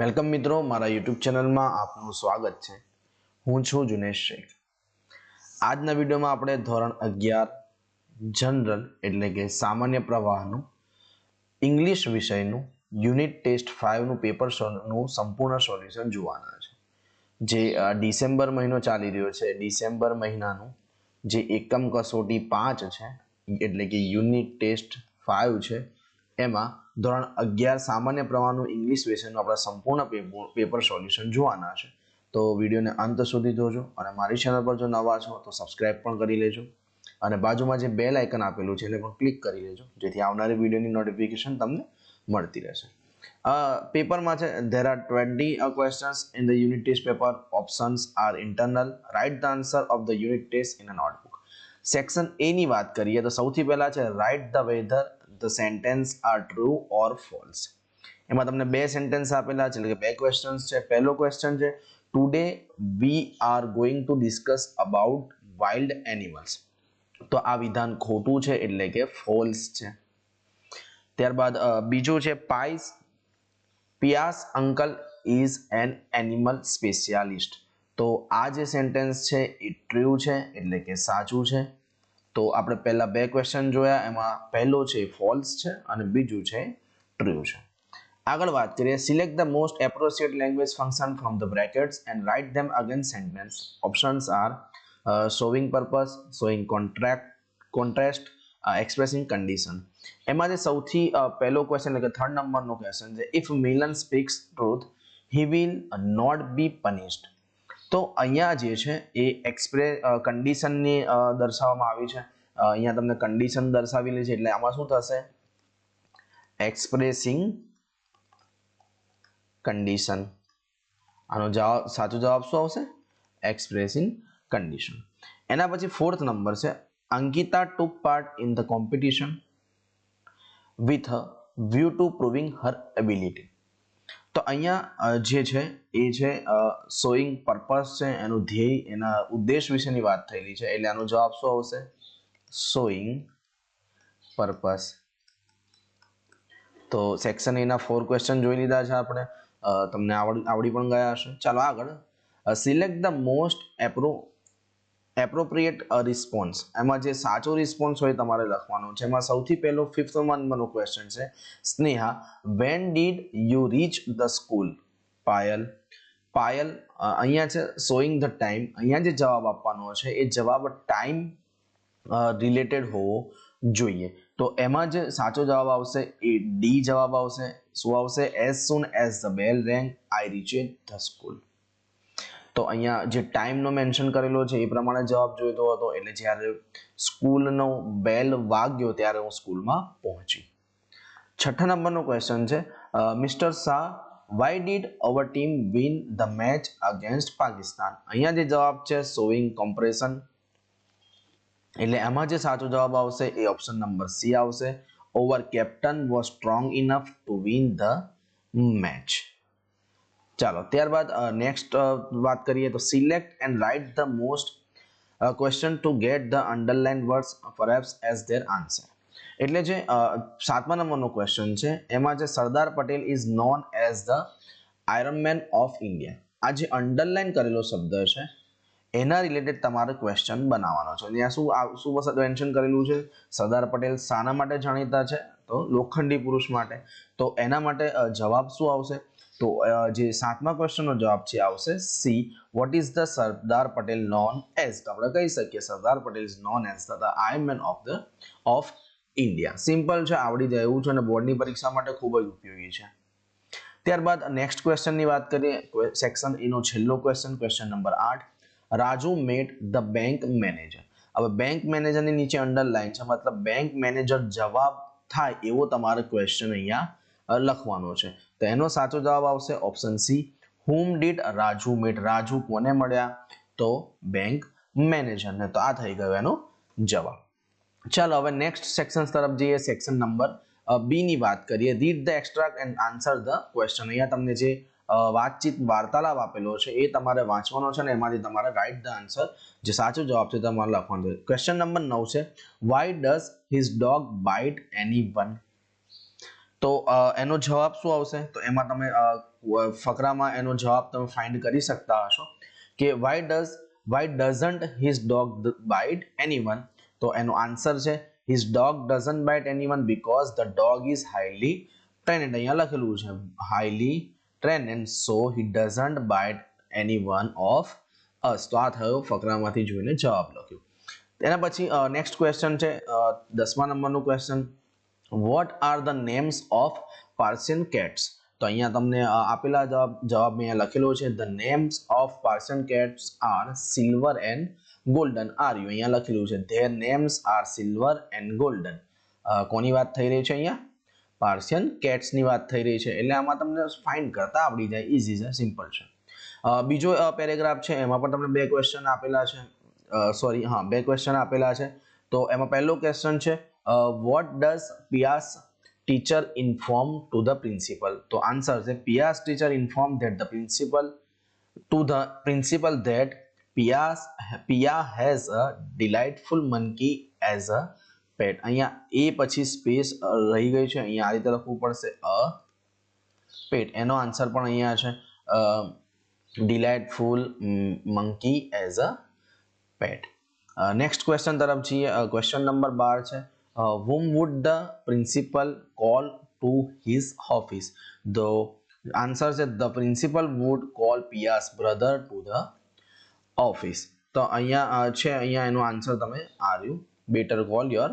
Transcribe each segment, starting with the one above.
Welcome મિત્રો, મારા YouTube ચેનલમાં આપનું સ્વાગત છે. હું છું જુનેશ શેખ. આજના વિડીયોમાં આપણે ધોરણ 11 જનરલ એટલે કે સામાન્ય પ્રવાહનું ઇંગ્લિશ વિષયનું યુનિટ ટેસ્ટ 5 નું પેપરનું સંપૂર્ણ સોલ્યુશન જોવાના છે. જે ડિસેમ્બર મહિનો ચાલી રહ્યો છે, ડિસેમ્બર મહિનાનું જે એકમ કસોટી 5 છે એટલે કે યુનિટ ટેસ્ટ 5 છે, એમાં ધોરણ 11 સામાન્ય પ્રવાહનું ઇંગ્લિશ વિષયનું આપણે સંપૂર્ણ પેપર સોલ્યુશન જોવાના છે. તો વિડીયોને અંત સુધી જોજો અને મારી ચેનલ પર જો નવા છો તો સબસ્ક્રાઇબ પણ કરી લેજો અને બાજુમાં જે બેલ આઇકન આપેલું છે એને પણ ક્લિક કરી લેજો, જેથી આવનારી વિડીયોની નોટિફિકેશન તમને મળતી રહેશે. પેપરમાં છે there are 20 questions in the unit test paper. Options are internal. Write the answer of the unit test in a notebook. Section A ની વાત કરીએ તો સૌથી પહેલા છે write the whether the sentence are true or false. એમાં તમને બે સેન્ટેન્સ આપેલા છે એટલે કે બે ક્વેશ્ચન્સ છે. પહેલો ક્વેશ્ચન છે today we are going to discuss about wild animals. તો આ વિધાન ખોટું છે એટલે કે ફોલ્સ છે. ત્યારબાદ બીજું છે પિયાસ uncle is an animal specialist. તો આ જે સેન્ટેન્સ છે એ ટ્રુ છે એટલે કે સાચું છે. તો આપણે પહેલા બે ક્વેશ્ચન જોયા, એમાં પહેલો છે ફોલ્સ છે અને બીજું છે ટ્રુ છે. આગળ વાત કરીએ select the most appropriate language function from the brackets and write them against sentence. Options R showing purpose, showing contrast, expressing condition. એમાં જે સૌથી પહેલો ક્વેશ્ચન એટલે કે 3rd નંબરનો ક્વેશ્ચન છે if Milan speaks truth he will not be punished. તો અહીંયા જે છે એ કન્ડિશનની દર્શાવવામાં આવી છે. અહીંયા તમને કન્ડિશન દર્શાવેલી છે એટલે આમાં શું થશે? Expressing condition. આનો સાચો જવાબ શું આવશે? Expressing condition. એના પછી 4th નંબર છે Ankita took part in the competition with view to proving her ability. તો અહીંયા જે છે એ છે શોઈંગ પર્પસ છે, એનું ધ્યેય, એના ઉદ્દેશ વિશેની વાત થયેલી છે એટલે આનો જવાબ શું આવશે? Showing purpose. તો સેક્શન એના 4 ક્વેશ્ચન જોઈ લીધા છે આપણે, તમને આવડી પણ ગયા હશે. ચાલો આગળ select the most appropriate response. એમાં જે સાચો રિસ્પોન્સ હોય તમારે લખવાનો છે. એમાં સૌથી પહેલો 5th નંબરનો ક્વેશ્ચન છે Sneha when did you reach the school? Payal અહીંયા છે શોઈંગ ધ ટાઈમ. અહીંયા જે જવાબ આપવાનો છે એ જવાબ ટાઈમ રિલેટેડ હોવો જોઈએ. તો એમાં જે સાચો જવાબ આવશે એ ડી જવાબ આવશે. શું આવશે? As soon as the bell rang I reached the school. તો અહીંયા જે ટાઈમનો મેન્શન કરેલો છે એ પ્રમાણે જવાબ જોઈતો હતો એટલે જ્યારે સ્કૂલનો બેલ વાગ્યો ત્યારે હું સ્કૂલમાં પહોંચી. 6th નંબરનો ક્વેશ્ચન છે mister Shah why did hour team win the match against Pakistan? અહીંયા જે જવાબ છે શોઈંગ કમ્પ્રેશન એટલે એમાં જે સાચો જવાબ આવશે એ ઓપ્શન નંબર સી આવશે. Over captain was strong enough to win the match. ચાલો ત્યારબાદ નેક્સ્ટ વાત કરીએ તો select and write the most question two get the underline words perhaps as their answer. એટલે જે 7મા નંબરનો ક્વેશ્ચન છે એમાં જે Sardar Patel is known as the iron man of India. આ જે અંડરલાઇન કરેલો શબ્દ છે એના રિલેટેડ તમારે ક્વેશ્ચન બનાવવાનો છે. ત્યાં શું મેન્શન કરેલું છે? સરદાર પટેલ શાના માટે જાણીતા છે? તો લોખંડી પુરુષ માટે. તો એના માટે જવાબ શું આવશે? તો જે 7મા ક્વેશ્ચનનો જવાબ છે આવશે see what is the Sardar Patel known as. તો આપણે કહી શકીએ Sardar Patel is known as the iron man of India. Simple છે, આવડી જાય એવું છે અને બોર્ડની પરીક્ષા માટે ખૂબ જ ઉપયોગી છે. ત્યારબાદ નેક્સ્ટ ક્વેશ્ચનની વાત કરીએ. સેક્શન એનો છેલ્લો question number 8 Raju met the bank manager. હવે બેંક મેનેજરની નીચે અંડરલાઈન છે, મતલબ બેંક મેનેજર જવાબ થાય એવો તમારે ક્વેશ્ચન અહીંયા લખવાનો છે. તો એનો સાચો જવાબ આવશે option C whom did Raju met. Raju કોને મળ્યા? તો બેંક મેનેજરને. તો આ થઈ ગયો એનો જવાબ. ચાલો હવે નેક્સ્ટ સેક્શન તરફ જઈએ. સેક્શન નંબર બી ની વાત કરીએ. Read the extract and answer the question. અહીંયા તમને જે વાતચીત વાર્તાલાપ આપેલો છે એ તમારે વાંચવાનો છે અને એમાંથી તમારે રાઇટ ધ આન્સર, જે સાચો જવાબ છે તમારે લખવાનો છે. ક્વેશ્ચન નંબર 9 છે why does his dog bite anyone? તો એનો જવાબ શું આવશે? તો એમાં તમે ફકરામાં એનો જવાબ તમે ફાઇન્ડ કરી શકતા હશો કે why doesn't his dog bite anyone? તો એનો આન્સર છે his dog doesn't bite anyone because the dog is highly trained. અહીંયા લખેલું છે highly trained and so he doesn't bite anyone of us. તો આ થયો ફકરામાંથી જોઈને જવાબ લખ્યો. એના પછી નેક્સ્ટ ક્વેશ્ચન છે 10મા નંબરનું question. What are the names of Persian cats? તો અહીંયા તમને આપેલા જવાબ અહીંયા લખેલો છે the names of Persian cats are silver and golden. are you અહીંયા લખેલું છે their names are silver and golden. કોની વાત થઈ રહી છે? અહીંયા પાર્સિયન કેટ્સ ની વાત થઈ રહી છે. એટલે આમાં તમને ફાઇન્ડ કરતા આવડી જાય, ઈઝી છે, સિમ્પલ છે. બીજો પેરેગ્રાફ છે એમાં પણ તમને બે ક્વેશ્ચન આપેલા છે, બે ક્વેશ્ચન આપેલા છે. તો એમાં પહેલો ક્વેશ્ચન છે what does Pia's teacher inform to the principal? તો આન્સર છે Pia's teacher informed that the principal that Pia has a delightful monkey as a pet. અહીંયા એ પછી સ્પેસ રહી ગઈ છે, અહીંયા આ રીતે લખવું પડશે a pet. એનો આન્સર પણ અહીંયા છે delightful monkey as a pet. Next question તરફ જઈએ. ક્વેશ્ચન નંબર 12 છે whom would the principal call to his office? The answer is the principal would call Pia's brother to the office. તો અહીંયા છે, અહીંયા એનો આન્સર તમે આર્યું better call your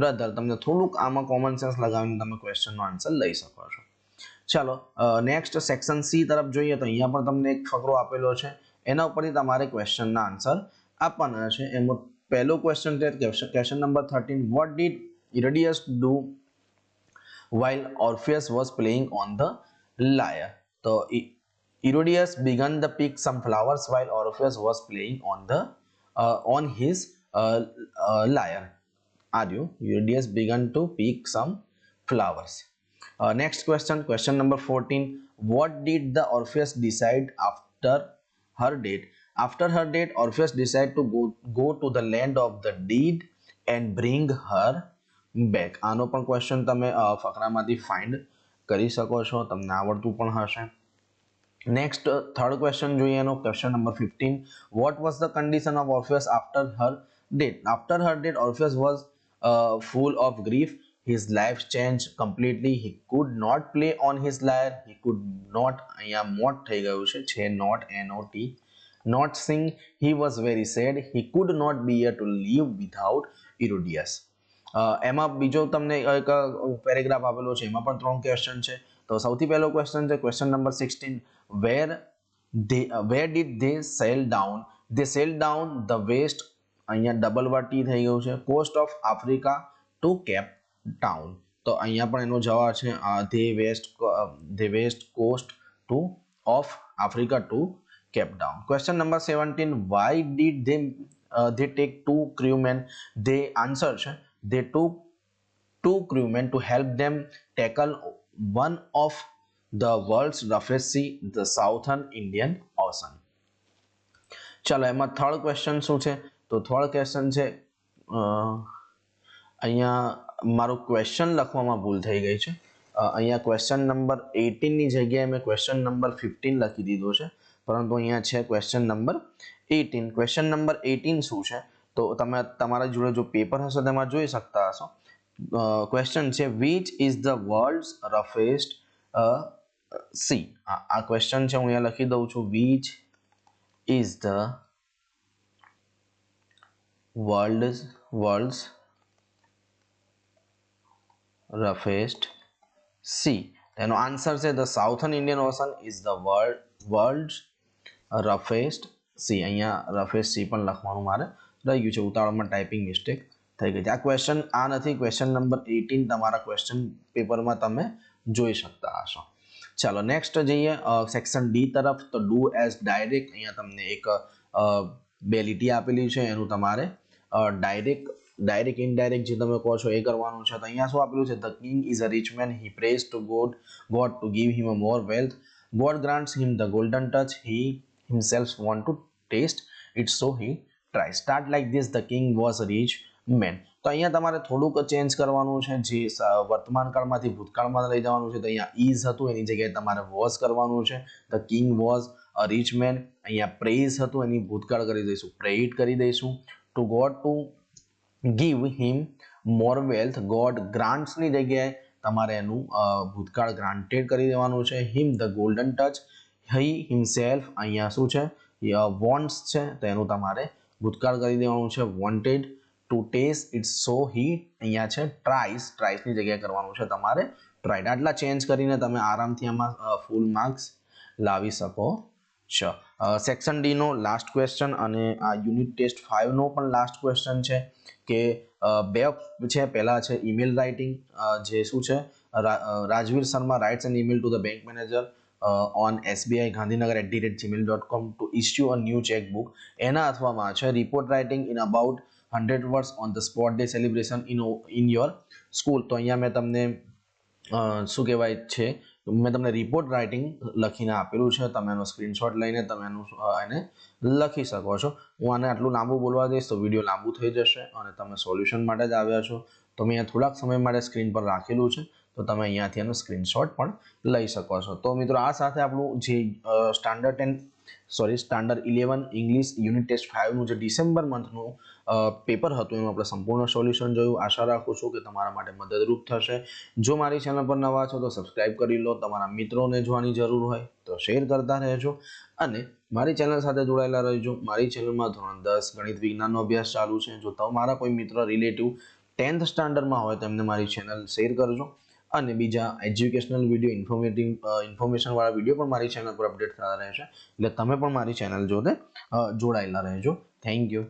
brother. તમને થોડુંક આમાં કોમન સેન્સ લગાવીને તમે ક્વેશ્ચનનો આન્સર લઈ શકો છો. ચાલો નેક્સ્ટ સેક્શન સી તરફ જોઈએ. તો અહીંયા પણ તમને એક ફકરો આપેલો છે, એના ઉપરથી તમારે ક્વેશ્ચનના આન્સર આપવાના છે. એમાં પહેલો ક્વેશ્ચન છે question number 13. what did Eurydice do while Orpheus was playing on the lyre? તો Eurydice began to pick some flowers while Orpheus was playing on his lyre. Eurydice began to pick some flowers. Next question number 14. what did the Orpheus decide after her date? After her date, Orpheus decided to go to the land of the dead and bring her back. આનો પણ question તમે ફકરામાંથી find કરી શકો છો, તમને આવડતું પણ હશે. નેક્સ્ટ થર્ડ ક્વેશ્ચન જોઈએ એનો question number 15. what was the condition of Orpheus after her death? After her death, Orpheus was full of grief. His life changed completely. He could not play on his lyre. He could not, અહીંયા મોટ થઈ ગયું છે not not sing. He was very sad. He could not bear to live without Eurydice. એમાં બીજો તમને એક paragraph આપેલો છે, એમાં પણ 3 ક્વેશ્ચન છે. તો સૌથી પહેલો ક્વેશ્ચન છે question number 16. where did they sail down? They sailed down the west, અહીંયા ડબલ વાર ટી થઈ ગયું છે, coast of Africa to Cape Town. તો અહીંયા પણ એનો જવાબ છે the west coast of Africa to Cape Town. Question number 17. why did they take 2 crewmen? They answer છે they took 2 crewmen to help them tackle one of the world's roughest sea, the Southern Indian Ocean. ચાલો એમાં third question શું છે? તો third question છે અહીંયા મારું question લખવામાં ભૂલ થઈ ગઈ છે. અહીંયા ક્વેશ્ચન નંબર 18 ની જગ્યાએ મેં ક્વેશ્ચન નંબર 15 લખી દીધો છે, પરંતુ અહીંયા છે ક્વેશ્ચન નંબર 18. ક્વેશ્ચન નંબર 18 શું છે? તો તમે તમારા જોડે જો પેપર હશે તેમાં જોઈ શકતા હશો. ક્વેશ્ચન છે which is the world's roughest sea? આ ક્વેશ્ચન છે, હું અહીંયા લખી દઉં છું which is the world's roughest sea? તેનો આન્સર છે the Southern Indian Ocean is the world's roughest sea. અહીંયા roughest sea પણ લખવાનું મારે રહી ગયું છે, ઉતાવળમાં ટાઈપિંગ મિસ્ટેક થઈ ગઈ છે. આ ક્વેશ્ચન આ નથી, ક્વેશ્ચન નંબર 18 તમારા ક્વેશ્ચન પેપરમાં તમે જોઈ શકતા હશો. ચાલો નેક્સ્ટ જઈએ સેક્શન ડી તરફ. તો ડુ એઝ ડાયરેક્ટ, અહીંયા તમને એક બે લીટી આપેલી છે, એનું તમારે ડાયરેક્ટ ઇનડાયરેક્ટ જે તમે કહો છો એ કરવાનું છે. તો અહીંયા શું આપેલું છે? The king is a rich main. He praise two God to give him a more wealth. God grants him the golden touch. He himself want to taste it, so he tries. Start like this. The king was a rich man. તો અહીંયા તમારે થોડુંક change કરવાનું છે, જે વર્તમાન કાળમાંથી ભૂતકાળમાં લઈ જવાનું છે. તો અહીંયા ઇઝ હતું એની જગ્યાએ તમારે વોઝ કરવાનું છે. The king was a rich man. અહીંયા પ્રેઇઝ હતું એની ભૂતકાળ કરી દઈશું, પ્રેઇડ કરી દઈશું. To God to give him more wealth, God ગ્રાન્ટ્સની જગ્યાએ તમારે એનું ભૂતકાળ ગ્રાન્ટેડ કરી દેવાનું છે. Him the golden touch, he himself અહીંયા શું છે વોન્ટ્સ છે, તો એનું તમારે ભૂતકાળ કરી દેવાનું છે wanted. To taste it's so heat અહીંયા છે ટ્રાઇસની જગ્યાએ કરવાનું છે તમારે ટ્રાઇડ. આટલા ચેન્જ કરીને તમે આરામથી આમાં ફૂલ માર્ક્સ લાવી શકો છો. સેક્શન ડી નો લાસ્ટ ક્વેશ્ચન અને આ યુનિટ ટેસ્ટ 5 નો પણ લાસ્ટ ક્વેશ્ચન છે કે બે છે. પહેલા છે ઈમેલ રાઇટિંગ, જે શું છે Rajveer Sharma writes an email to the bank manager on SBI Gandhinagar@gmail.com to issue a new checkbook. એના અથવામાં છે report writing in about 100 words on the sport day celebration in your school. તો અહીંયા મેં તમને શું કહેવાય છે, મેં તમને રિપોર્ટ રાઇટિંગ લખીને આપેલું છે. તમે એનો સ્ક્રીનશોટ લઈને તમે એને લખી શકો છો. હું આને આટલું લાંબુ બોલવા દઈશ તો વિડીયો લાંબુ થઈ જશે અને તમે સોલ્યુશન માટે જ આવ્યા છો. તો મેં અહીંયા થોડાક સમય માટે સ્ક્રીન પર રાખેલું છે, તો તમે અહીંયાથી એનો સ્ક્રીનશોટ પણ લઈ શકો છો. તો મિત્રો આ સાથે આપણું જે સ્ટાન્ડર્ડ 11 ઇંગ્લિશ યુનિટ ટેસ્ટ 5નું જે ડિસેમ્બર મંથનું પેપર હતું એનું આપણે સંપૂર્ણ સોલ્યુશન જોયું. આશા રાખું છું કે તમારા માટે મદદરૂપ થશે. જો મારી ચેનલ પર નવા છો તો સબસ્ક્રાઇબ કરી લો. તમારા મિત્રોને જોવાની જરૂર હોય તો શેર કરતા રહેજો અને મારી ચેનલ સાથે જોડાયેલા રહેજો. મારી ચેનલમાં ધોરણ 10 ગણિત વિજ્ઞાનનો અભ્યાસ ચાલુ છે. જો તમારા કોઈ મિત્ર રિલેટિવ 10th સ્ટાન્ડર્ડમાં હોય તો એમને મારી ચેનલ શેર કરજો. અને બીજા એજ્યુકેશનલ વિડીયો ઇન્ફોર્મેશનવાળા વિડીયો પણ મારી ચેનલ પર અપડેટ થતા રહેશે, એટલે તમે પણ મારી ચેનલ જોડે જોડાયેલા રહેજો. Thank you.